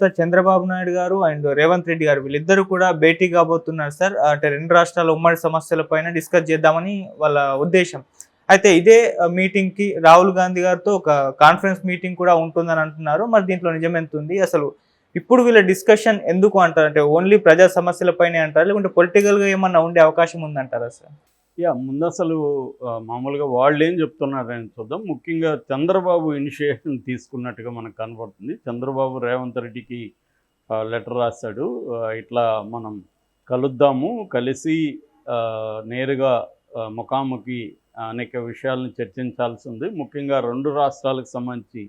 Sir Chandrababu Naidu గారు and Revanth Reddy గారు వీళ్ళిద్దరూ కూడా భేటీ కాబోతున్నారు సార్. అంటే 2 రాష్ట్రాల ఉమ్మడి సమస్యలపైన డిస్కస్ చేద్దామని వాళ్ళ ఉద్దేశం. అయితే ఇదే మీటింగ్‌కి రాహుల్ గాంధీ గారితో ఒక కాన్ఫరెన్స్ మీటింగ్ కూడా ఉంటుందని అంటున్నారు. మరి దీంట్లో నిజమెంతుంది? అసలు ఇప్పుడు వీళ్ళ డిస్కషన్ ఎందుకు అంటారు? అంటే ఓన్లీ ప్రజా సమస్యలపైనే అంటారా? లేకుంటే పొలిటికల్‌గా ఏమన్నా ఉండే అవకాశం ఉందంటారా సార్? ముందసలు మామూలుగా వాళ్ళేం చెప్తున్నారని చూద్దాం. ముఖ్యంగా చంద్రబాబు ఇనిషియేషన్ తీసుకున్నట్టుగా మనకు కనపడుతుంది. చంద్రబాబు రేవంత్ రెడ్డికి లెటర్ రాశాడు. ఇట్లా మనం కలుద్దాము, కలిసి నేరుగా ముఖాముఖి అనేక విషయాలను చర్చించాల్సి ఉంది. ముఖ్యంగా 2 రాష్ట్రాలకు సంబంధించి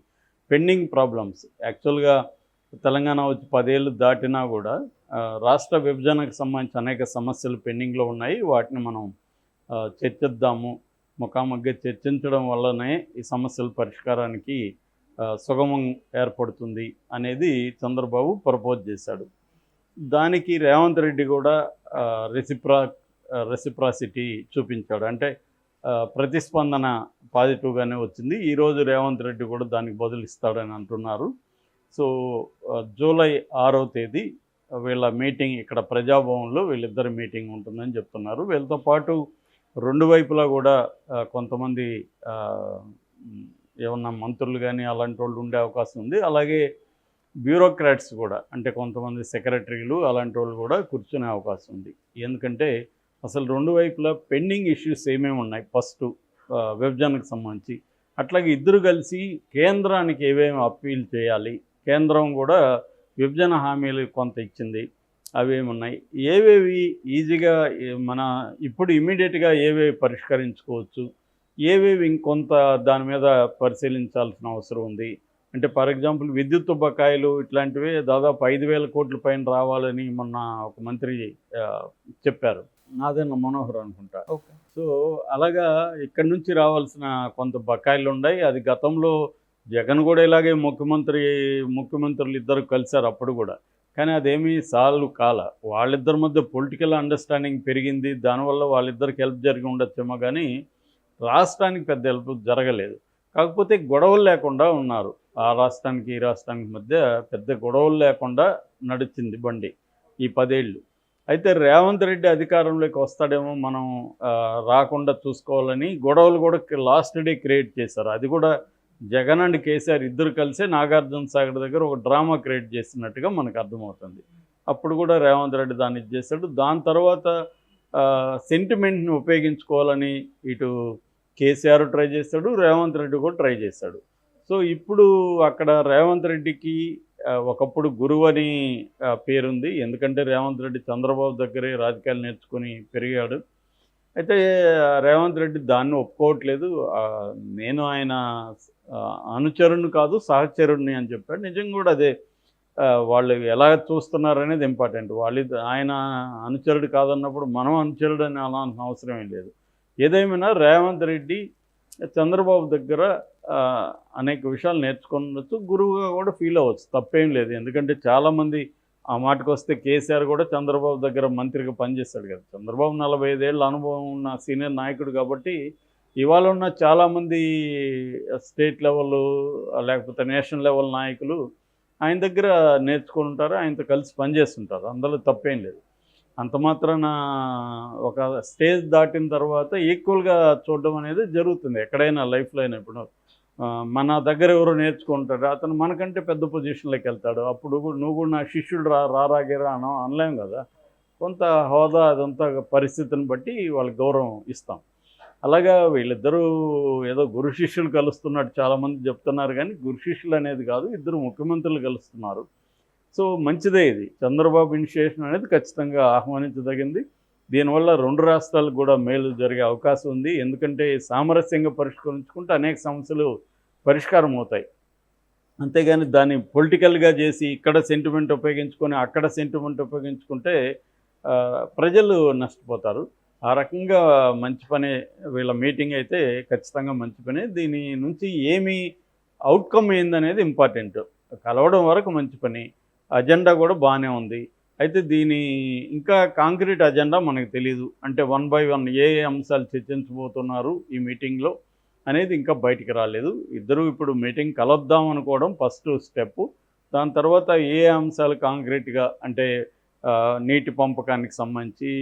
పెండింగ్ ప్రాబ్లమ్స్ యాక్చువల్‌గా తెలంగాణ వచ్చి 10 ఏళ్ళు దాటినా కూడా రాష్ట్ర విభజనకు సంబంధించి అనేక సమస్యలు పెండింగ్‌లో ఉన్నాయి. వాటిని మనం చర్చిద్దాము, ముఖాముఖిగా చర్చించడం వల్లనే ఈ సమస్యల పరిష్కారానికి సుగమం ఏర్పడుతుంది అనేది చంద్రబాబు ప్రపోజ్ చేశాడు. దానికి రేవంత్ రెడ్డి కూడా రెసిప్రాసిటీ చూపించాడు. అంటే ప్రతిస్పందన పాజిటివ్గానే వచ్చింది. ఈరోజు రేవంత్ రెడ్డి కూడా దానికి బదులు ఇస్తాడని అంటున్నారు. సో జూలై 6వ తేదీ వీళ్ళ మీటింగ్ ఇక్కడ ప్రజాభవన్లో వీళ్ళిద్దరి మీటింగ్ ఉంటుందని చెప్తున్నారు. వీళ్ళతో పాటు 2 వైపులా కూడా కొంతమంది ఏమన్నా మంత్రులు కానీ అలాంటి వాళ్ళు ఉండే అవకాశం ఉంది. అలాగే బ్యూరోక్రాట్స్ కూడా, అంటే కొంతమంది సెక్రటరీలు అలాంటి వాళ్ళు కూడా కూర్చునే అవకాశం ఉంది. ఎందుకంటే అసలు 2 వైపులా పెండింగ్ ఇష్యూస్ ఏమేమి ఉన్నాయి ఫస్ట్ విభజనకు సంబంధించి, అట్లాగే ఇద్దరు కలిసి కేంద్రానికి ఏమేమి అప్పీల్ చేయాలి, కేంద్రం కూడా విభజన హామీలు కొంత ఇచ్చింది, అవేమున్నాయి, ఏవేవి ఈజీగా మన ఇప్పుడు ఇమీడియట్గా ఏవేవి పరిష్కరించుకోవచ్చు, ఏవేవి ఇంకొంత దాని మీద పరిశీలించాల్సిన అవసరం ఉంది. అంటే ఫర్ ఎగ్జాంపుల్ విద్యుత్ బకాయిలు ఇట్లాంటివి దాదాపు 5,000 కోట్ల పైన రావాలని మొన్న ఒక మంత్రి చెప్పారు, నాదెండ్ల మనోహర్ అనుకుంటా. ఓకే. సో అలాగా ఇక్కడి నుంచి రావాల్సిన కొంత బకాయిలు ఉన్నాయి. అది గతంలో జగన్ కూడా ఇలాగే ముఖ్యమంత్రులు ఇద్దరు కలిశారు అప్పుడు కూడా, కానీ అదేమీ సాల్వ్ కాల. వాళ్ళిద్దరి మధ్య పొలిటికల్ అండర్స్టాండింగ్ పెరిగింది, దానివల్ల వాళ్ళిద్దరికి హెల్ప్ జరిగి ఉండొచ్చేమో, కానీ రాష్ట్రానికి పెద్ద హెల్ప్ జరగలేదు. కాకపోతే గొడవలు లేకుండా ఉన్నారు. ఆ రాష్ట్రానికి ఈ రాష్ట్రానికి మధ్య పెద్ద గొడవలు లేకుండా నడిచింది బండి ఈ 10 ఏళ్ళు. అయితే రేవంత్ రెడ్డి అధికారంలోకి వస్తాడేమో మనం రాకుండా చూసుకోవాలని గొడవలు కూడా లాస్ట్ డే క్రియేట్ చేశారు. అది కూడా జగన్ అండ్ కేసీఆర్ ఇద్దరు కలిసి నాగార్జున సాగర్ దగ్గర ఒక డ్రామా క్రియేట్ చేస్తున్నట్టుగా మనకు అర్థమవుతుంది. అప్పుడు కూడా రేవంత్ రెడ్డి దాన్ని చేశాడు. దాని తర్వాత సెంటిమెంట్ని ఉపయోగించుకోవాలని ఇటు కేసీఆర్ ట్రై చేశాడు, రేవంత్ రెడ్డి కూడా ట్రై చేశాడు. సో ఇప్పుడు అక్కడ రేవంత్ రెడ్డికి ఒకప్పుడు గురువు అని పేరుంది. ఎందుకంటే రేవంత్ రెడ్డి చంద్రబాబు దగ్గరే రాజకీయాలు నేర్చుకుని పెరిగాడు. అయితే రేవంత్ రెడ్డి దాన్ని ఒప్పుకోవట్లేదు. నేను ఆయన అనుచరుణ్ణి కాదు సహచరుడిని అని చెప్పాడు. నిజంగా కూడా అదే. వాళ్ళు ఎలా చూస్తున్నారనేది ఇంపార్టెంట్. ఆయన అనుచరుడు కాదన్నప్పుడు మనం అనుచరుడు అని అనాల్సిన అవసరం ఏం లేదు. ఏదేమైనా రేవంత్ రెడ్డి చంద్రబాబు దగ్గర అనేక విషయాలు నేర్చుకోవచ్చు, గురువుగా కూడా ఫీల్ అవ్వచ్చు, తప్పేం లేదు. ఎందుకంటే చాలామంది ఆ మాటకు వస్తే కేసీఆర్ కూడా చంద్రబాబు దగ్గర మంత్రిగా పనిచేస్తాడు కదా. చంద్రబాబు 45 ఏళ్ళ అనుభవం ఉన్న సీనియర్ నాయకుడు కాబట్టి ఇవాళ ఉన్న చాలామంది స్టేట్ లెవెల్ లేకపోతే నేషనల్ లెవెల్ నాయకులు ఆయన దగ్గర నేర్చుకుంటారు, ఆయనతో కలిసి పనిచేస్తుంటారు. అందులో తప్పేం లేదు. అంత మాత్రాన ఒక స్టేజ్ దాటిన తర్వాత ఈక్వల్గా చూడడం అనేది జరుగుతుంది ఎక్కడైనా లైఫ్లో అయినా. ఇప్పుడు మన దగ్గర ఎవరో నేర్చుకుంటాడు, అతను మనకంటే పెద్ద పొజిషన్లోకి వెళ్తాడు, అప్పుడు నువ్వు కూడా నా శిష్యుడు రారాగిరా అనలేం కదా. కొంత హోదా అదంతా పరిస్థితిని బట్టి వాళ్ళకి గౌరవం ఇస్తాం. అలాగా వీళ్ళిద్దరూ ఏదో గురు శిష్యులు కలుస్తున్నట్టు చాలామంది చెప్తున్నారు, కానీ గురు శిష్యులు అనేది కాదు, ఇద్దరు ముఖ్యమంత్రులు కలుస్తున్నారు. సో మంచిదే ఇది. చంద్రబాబు ఇనిషియేషన్ అనేది ఖచ్చితంగా ఆహ్వానించదగింది. దీనివల్ల 2 రాష్ట్రాలకు కూడా మేలు జరిగే అవకాశం ఉంది. ఎందుకంటే సామరస్యంగా పరిష్కరించుకుంటే అనేక సమస్యలు పరిష్కారం అవుతాయి. అంతేగాని దాన్ని పొలిటికల్గా చేసి ఇక్కడ సెంటిమెంట్ ఉపయోగించుకొని అక్కడ సెంటిమెంట్ ఉపయోగించుకుంటే ప్రజలు నష్టపోతారు. ఆ రకంగా మంచి పనే వీళ్ళ మీటింగ్ అయితే ఖచ్చితంగా మంచి పనే. దీని నుంచి ఏమి అవుట్కమ్ ఏందనేది ఇంపార్టెంట్. కలవడం వరకు మంచి పని, అజెండా కూడా బాగానే ఉంది. అయితే దీని ఇంకా కాంక్రీట్ అజెండా మనకు తెలియదు. అంటే 1 by 1 ఏ అంశాలు చర్చించబోతున్నారు ఈ మీటింగ్లో అనేది ఇంకా బయటికి రాలేదు. ఇద్దరు ఇప్పుడు మీటింగ్ కలుద్దాం అనుకోవడం ఫస్ట్ స్టెప్పు. దాని తర్వాత ఏ అంశాలు కాంక్రీట్గా అంటే నీటి పంపకానికి సంబంధించి,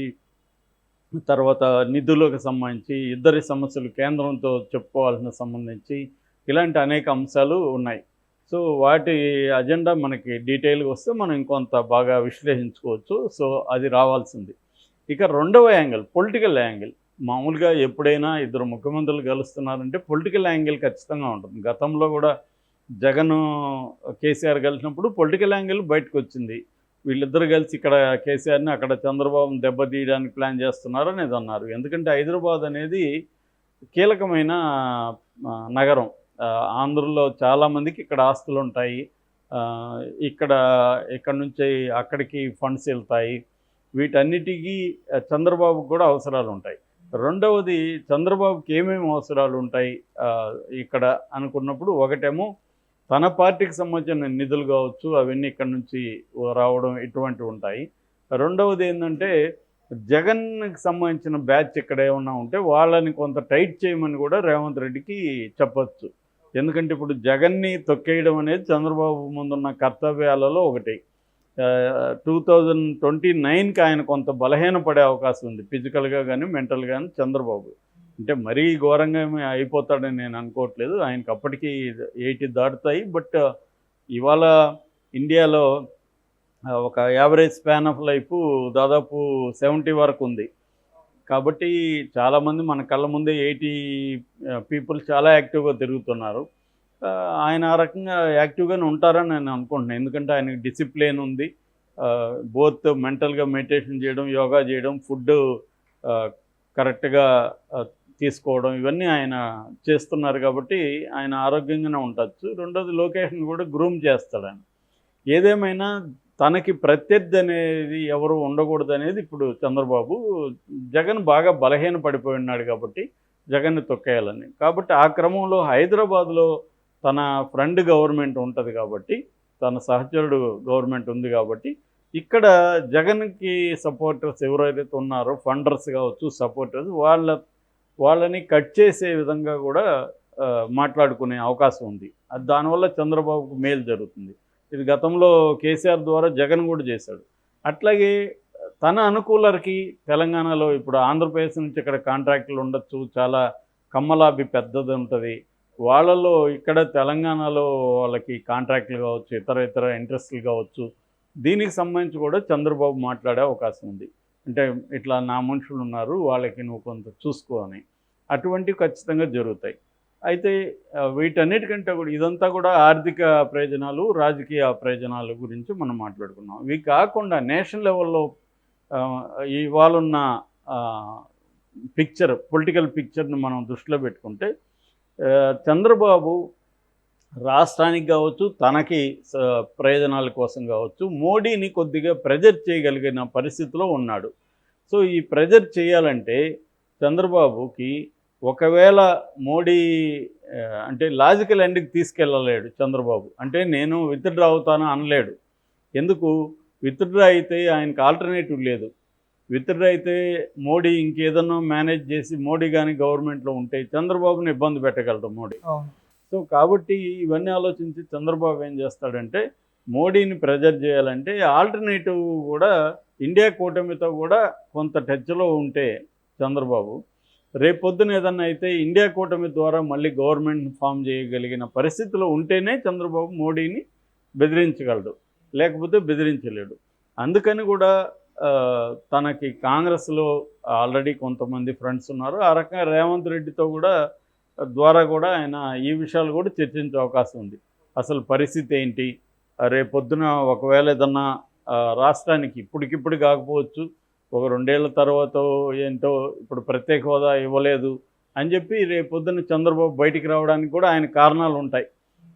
తర్వాత నిధులకు సంబంధించి, ఇద్దరి సమస్యలు కేంద్రంతో చెప్పుకోవాల్సిన సంబంధించి ఇలాంటి అనేక అంశాలు ఉన్నాయి. సో వాటి అజెండా మనకి డీటెయిల్గా వస్తే మనం ఇంకొంత బాగా విశ్లేషించుకోవచ్చు. సో అది రావాల్సింది. ఇక రెండవ యాంగిల్ పొలిటికల్ యాంగిల్. మామూలుగా ఎప్పుడైనా ఇద్దరు ముఖ్యమంత్రులు కలుస్తున్నారంటే పొలిటికల్ యాంగిల్ ఖచ్చితంగా ఉంటుంది. గతంలో కూడా జగన్ కేసీఆర్ కలిసినప్పుడు పొలిటికల్ యాంగిల్ బయటకు వచ్చింది. వీళ్ళిద్దరు కలిసి ఇక్కడ కేసీఆర్ని అక్కడ చంద్రబాబుని దెబ్బతీయడానికి ప్లాన్ చేస్తున్నారు అనేది అన్నారు. ఎందుకంటే హైదరాబాద్ అనేది కీలకమైన నగరం. ఆంధ్రలో చాలామందికి ఇక్కడ ఆస్తులు ఉంటాయి. ఇక్కడ నుంచి అక్కడికి ఫండ్స్ వెళ్తాయి. వీటన్నిటికీ చంద్రబాబుకు కూడా అవసరాలు ఉంటాయి. రెండవది చంద్రబాబుకి ఏమేమి అవసరాలు ఉంటాయి ఇక్కడ అనుకున్నప్పుడు, ఒకటేమో తన పార్టీకి సంబంధించిన నిధులు కావచ్చు, అవన్నీ ఇక్కడ నుంచి రావడం ఇటువంటివి ఉంటాయి. రెండవది ఏంటంటే జగన్కి సంబంధించిన బ్యాచ్ ఇక్కడ ఏమన్నా ఉంటే వాళ్ళని కొంత టైట్ చేయమని కూడా రేవంత్ రెడ్డికి చెప్పచ్చు. ఎందుకంటే ఇప్పుడు జగన్ని తొక్కేయడం అనేది చంద్రబాబు ముందున్న కర్తవ్యాలలో ఒకటి. 2029కి ఆయన కొంత బలహీనపడే అవకాశం ఉంది, ఫిజికల్గా కానీ మెంటల్గా కానీ. చంద్రబాబు అంటే మరీ ఘోరంగా ఏమీ అయిపోతాడని నేను అనుకోవట్లేదు. ఆయనకి అప్పటికి 80 దాటుతాయి. బట్ ఇవాళ ఇండియాలో ఒక యావరేజ్ స్పాన్ ఆఫ్ లైఫ్ దాదాపు 70 వరకు ఉంది. కాబట్టి చాలామంది మన కళ్ళ ముందే 80 పీపుల్ చాలా యాక్టివ్గా తిరుగుతున్నారు. ఆయన ఆ రకంగా యాక్టివ్గానే ఉంటారని నేను అనుకుంటున్నాను. ఎందుకంటే ఆయనకి డిసిప్లిన్ ఉంది. బోత్ మెంటల్గా మెడిటేషన్ చేయడం, యోగా చేయడం, ఫుడ్ కరెక్ట్గా తీసుకోవడం, ఇవన్నీ ఆయన చేస్తున్నారు. కాబట్టి ఆయన ఆరోగ్యంగానే ఉండొచ్చు. రెండోది లొకేషన్ కూడా గ్రూమ్ చేస్తాడు ఆయన. ఏదేమైనా తనకి ప్రత్యర్థి అనేది ఎవరు ఉండకూడదు అనేది ఇప్పుడు చంద్రబాబు. జగన్ బాగా బలహీన పడిపోయి ఉన్నాడు కాబట్టి జగన్ని తొక్కేయాలని. కాబట్టి ఆ క్రమంలో హైదరాబాద్లో తన ఫ్రెండ్ గవర్నమెంట్ ఉంటుంది కాబట్టి, తన సహచరుడు గవర్నమెంట్ ఉంది కాబట్టి, ఇక్కడ జగన్కి సపోర్టర్స్ ఎవరైతే ఉన్నారో, ఫండర్స్ కావచ్చు, సపోర్టర్స్, వాళ్ళని కట్ చేసే విధంగా కూడా మాట్లాడుకునే అవకాశం ఉంది. దానివల్ల చంద్రబాబుకు మేలు జరుగుతుంది. ఇది గతంలో కేసీఆర్ ద్వారా జగన్ కూడా చేశాడు. అట్లాగే తన అనుకూలరికి తెలంగాణలో ఇప్పుడు ఆంధ్రప్రదేశ్ నుంచి ఇక్కడ కాంట్రాక్టులు ఉండొచ్చు, చాలా కమ్మలాభి పెద్దది ఉంటుంది. వాళ్ళలో ఇక్కడ తెలంగాణలో వాళ్ళకి కాంట్రాక్టులు కావచ్చు, ఇతర ఇంట్రెస్టులు కావచ్చు. దీనికి సంబంధించి కూడా చంద్రబాబు మాట్లాడే అవకాశం ఉంది. అంటే ఇట్లా నా మనుషులు ఉన్నారు, వాళ్ళకి నువ్వు కొంత చూసుకో అని. అటువంటివి ఖచ్చితంగా జరుగుతాయి. అయితే వీటన్నిటికంటే కూడా ఇదంతా కూడా ఆర్థిక ప్రయోజనాలు, రాజకీయ ప్రయోజనాల గురించి మనం మాట్లాడుకున్నాం. ఇవి కాకుండా నేషనల్ లెవెల్లో ఇవాళున్న పొలిటికల్ పిక్చర్ని మనం దృష్టిలో పెట్టుకుంటే, చంద్రబాబు రాష్ట్రానికి కావచ్చు, తనకి ప్రయోజనాల కోసం కావచ్చు, మోడీని కొద్దిగా ప్రెజర్ చేయగలిగిన పరిస్థితిలో ఉన్నాడు. సో ఈ ప్రెజర్ చేయాలంటే చంద్రబాబుకి ఒకవేళ మోడీ అంటే లాజికల్ ఎండ్కి తీసుకెళ్ళలేడు చంద్రబాబు. అంటే నేను విత్డ్రా అవుతాను అనలేడు. ఎందుకు? విత్డ్రా అయితే ఆయనకు ఆల్టర్నేటివ్ లేదు. విత్డ్రా అయితే మోడీ ఇంకేదన్నా మేనేజ్ చేసి మోడీ కానీ గవర్నమెంట్లో ఉంటే చంద్రబాబుని ఇబ్బంది పెట్టగలడు మోడీ. సో కాబట్టి ఇవన్నీ ఆలోచించి చంద్రబాబు ఏం చేస్తాడంటే, మోడీని ప్రెజర్ చేయాలంటే ఆల్టర్నేటివ్ కూడా ఇండియా కూటమితో కూడా కొంత టచ్లో ఉంటే చంద్రబాబు, రేపొద్దున ఏదన్నా అయితే ఇండియా కూటమి ద్వారా మళ్ళీ గవర్నమెంట్ ఫామ్ చేయగలిగిన పరిస్థితిలో ఉంటేనే చంద్రబాబు మోడీని బెదిరించగలడు, లేకపోతే బెదిరించలేడు. అందుకని కూడా తనకి కాంగ్రెస్లో ఆల్రెడీ కొంతమంది ఫ్రెండ్స్ ఉన్నారు. ఆ రకంగా రేవంత్ రెడ్డితో ద్వారా కూడా ఆయన ఈ విషయాలు కూడా చర్చించే అవకాశం ఉంది. అసలు పరిస్థితి ఏంటి, రేపొద్దున ఒకవేళ ఏదన్నా రాష్ట్రానికి ఇప్పటికిప్పుడు కాకపోవచ్చు, ఒక 2 ఏళ్ల తర్వాత ఏంటో, ఇప్పుడు ప్రత్యేక హోదా ఇవ్వలేదు అని చెప్పి రేపొద్దున చంద్రబాబు బయటికి రావడానికి కూడా ఆయన కారణాలు ఉంటాయి.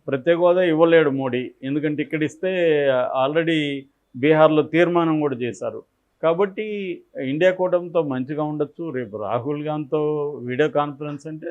ప్రత్యేక హోదా ఇవ్వలేడు మోడీ, ఎందుకంటే ఇక్కడ ఇస్తే ఆల్రెడీ బీహార్లో తీర్మానం కూడా చేశారు. కాబట్టి ఇండియా కూటమితో మంచిగా ఉండొచ్చు. రేపు రాహుల్ గాంధీతో వీడియో కాన్ఫరెన్స్ అంటే